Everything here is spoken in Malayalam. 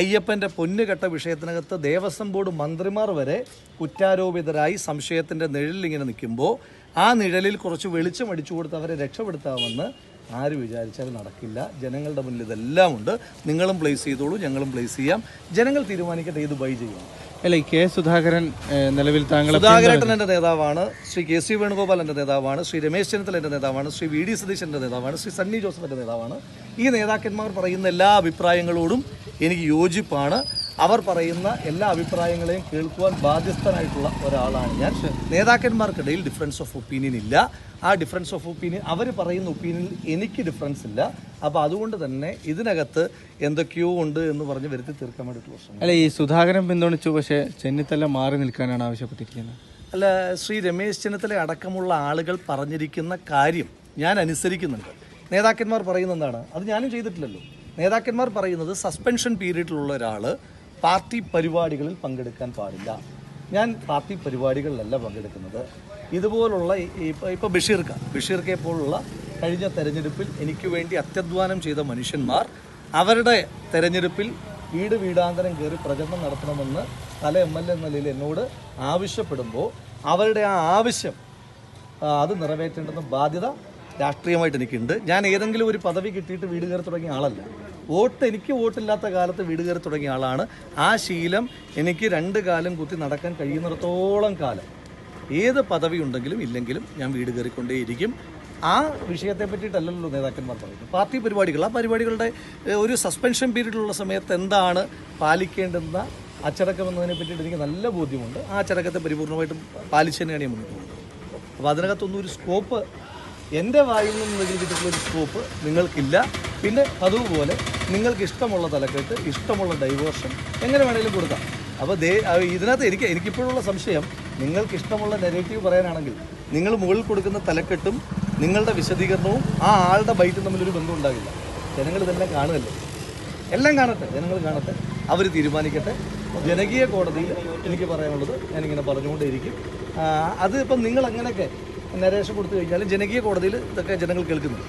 അയ്യപ്പൻ്റെ പൊന്നുകെട്ട വിഷയത്തിനകത്ത് ദേവസ്വം ബോർഡ് മന്ത്രിമാർ വരെ കുറ്റാരോപിതരായി സംശയത്തിൻ്റെ നിഴലിൽ ഇങ്ങനെ നിൽക്കുമ്പോൾ ആ നിഴലിൽ കുറച്ച് വെളിച്ചം അടിച്ചു കൊടുത്ത് അവരെ രക്ഷപ്പെടുത്താമെന്ന് ആര് വിചാരിച്ചാലും നടക്കില്ല. ജനങ്ങളുടെ മുന്നിൽ ഇതെല്ലാം ഉണ്ട്. നിങ്ങളും പ്ലേസ് ചെയ്തോളൂ, ഞങ്ങളും പ്ലേസ് ചെയ്യാം. ജനങ്ങൾ തീരുമാനിക്കട്ടെ ഏത് ബൈ ചെയ്യണം. അല്ല, കെ സുധാകരൻ നിലവിൽ സുധാകരേട്ടൻ എൻ്റെ നേതാവാണ്, ശ്രീ കെ സി വേണുഗോപാൽ എൻ്റെ നേതാവാണ്, ശ്രീ രമേശ് ചെന്നിത്തല എൻ്റെ നേതാവാണ്, ശ്രീ വി ഡി സതീശൻ്റെ നേതാവാണ്, ശ്രീ സണ്ണി ജോസഫിൻ്റെ നേതാവാണ്. ഈ നേതാക്കന്മാർ പറയുന്ന എല്ലാ അഭിപ്രായങ്ങളോടും എനിക്ക് യോജിപ്പാണ്. അവർ പറയുന്ന എല്ലാ അഭിപ്രായങ്ങളെയും കേൾക്കുവാൻ ബാധ്യസ്ഥനായിട്ടുള്ള ഒരാളാണ് ഞാൻ. നേതാക്കന്മാർക്കിടയിൽ ഡിഫറൻസ് ഓഫ് ഒപ്പീനിയൻ ഇല്ല. ആ ഡിഫറൻസ് ഓഫ് ഒപ്പീനിയൻ അവർ പറയുന്ന ഒപ്പീനിയനിൽ എനിക്ക് ഡിഫറൻസ് ഇല്ല. അപ്പോൾ അതുകൊണ്ട് തന്നെ ഇതിനകത്ത് എന്തൊക്കെയോ ഉണ്ട് എന്ന് പറഞ്ഞ് വരുത്തി തീർക്കാൻ വേണ്ടിയിട്ടുള്ള പ്രശ്നം. അല്ല, ഈ സുധാകരൻ പിന്തുണച്ചു, പക്ഷേ ചെന്നിത്തല മാറി നിൽക്കാനാണ് ആവശ്യപ്പെട്ടിരിക്കുന്നത്. അല്ല, ശ്രീ രമേശ് ചെന്നിത്തല അടക്കമുള്ള ആളുകൾ പറഞ്ഞിരിക്കുന്ന കാര്യം ഞാൻ അനുസരിക്കുന്നുണ്ട്. നേതാക്കന്മാർ പറയുന്ന എന്താണ്, അത് ഞാനും ചെയ്തിട്ടില്ലല്ലോ. നേതാക്കന്മാർ പറയുന്നത് സസ്പെൻഷൻ പീരീഡിലുള്ള ഒരാൾ പാർട്ടി പരിപാടികളിൽ പങ്കെടുക്കാൻ പാടില്ല. ഞാൻ പാർട്ടി പരിപാടികളിലല്ല പങ്കെടുക്കുന്നത്. ഇതുപോലുള്ള ഇപ്പോൾ ബഷീർക്കെ പോലുള്ള കഴിഞ്ഞ തെരഞ്ഞെടുപ്പിൽ എനിക്ക് വേണ്ടി അത്യധ്വാനം ചെയ്ത മനുഷ്യന്മാർ അവരുടെ തെരഞ്ഞെടുപ്പിൽ വീടാന്തരം കയറി പ്രചരണം നടത്തണമെന്ന് പല MLA എന്ന നിലയിൽ എന്നോട് ആവശ്യപ്പെടുമ്പോൾ അവരുടെ ആ ആവശ്യം അത് നിറവേറ്റേണ്ടുന്ന ബാധ്യത രാഷ്ട്രീയമായിട്ട് എനിക്കുണ്ട്. ഞാൻ ഏതെങ്കിലും ഒരു പദവി കിട്ടിയിട്ട് വീട് കയറി തുടങ്ങിയ ആളല്ല. എനിക്ക് വോട്ടില്ലാത്ത കാലത്ത് വീട് കയറി തുടങ്ങിയ ആളാണ്. ആ ശീലം എനിക്ക് 2 കാലം കുത്തി നടക്കാൻ കഴിയുന്നിടത്തോളം കാലം ഏത് പദവി ഉണ്ടെങ്കിലും ഇല്ലെങ്കിലും ഞാൻ വീട് കയറിക്കൊണ്ടേയിരിക്കും. ആ വിഷയത്തെ പറ്റിയിട്ടല്ലല്ലോ നേതാക്കന്മാർ പറയുന്നത്. പാർട്ടി പരിപാടികൾ, ആ പരിപാടികളുടെ ഒരു സസ്പെൻഷൻ പീരീഡിലുള്ള സമയത്ത് എന്താണ് പാലിക്കേണ്ടുന്ന അച്ചടക്കം എന്നതിനെ പറ്റിയിട്ട് എനിക്ക് നല്ല ബോധ്യമുണ്ട്. ആ അച്ചടക്കത്തെ പരിപൂർണമായിട്ടും പാലിച്ചു തന്നെയാണ് ഞാൻ മുന്നോട്ട് പോകുന്നത്. അപ്പോൾ അതിനകത്തൊന്നും ഒരു സ്കോപ്പ്, എൻ്റെ വായിൽ നിന്ന് കിട്ടിയിട്ടുള്ളൊരു സ്കോപ്പ് നിങ്ങൾക്കില്ല. പിന്നെ അതുപോലെ നിങ്ങൾക്ക് ഇഷ്ടമുള്ള തലക്കെട്ട്, ഇഷ്ടമുള്ള ഡൈവേർഷൻ എങ്ങനെ വേണമെങ്കിലും കൊടുക്കാം. അപ്പോൾ ഇതിനകത്ത് എനിക്കിപ്പോഴുള്ള സംശയം, നിങ്ങൾക്ക് ഇഷ്ടമുള്ള നെഗറ്റീവ് പറയാനാണെങ്കിൽ നിങ്ങൾ മുകളിൽ കൊടുക്കുന്ന തലക്കെട്ടും നിങ്ങളുടെ വിശദീകരണവും ആ ആളുടെ ബൈറ്റും തമ്മിലൊരു ബന്ധം ഉണ്ടാകില്ല. ജനങ്ങൾ ഇതെല്ലാം കാണുമല്ലോ, എല്ലാം കാണട്ടെ, ജനങ്ങൾ കാണട്ടെ, അവർ തീരുമാനിക്കട്ടെ. ജനകീയ കോടതിയിൽ എനിക്ക് പറയാനുള്ളത് ഞാനിങ്ങനെ പറഞ്ഞുകൊണ്ടേയിരിക്കും. അത് ഇപ്പം നിങ്ങൾ അങ്ങനെയൊക്കെ നരേഷൻ കൊടുത്തു കഴിഞ്ഞാൽ ജനകീയ കോടതിയിൽ ഇതൊക്കെ ജനങ്ങൾ കേൾക്കുന്നു.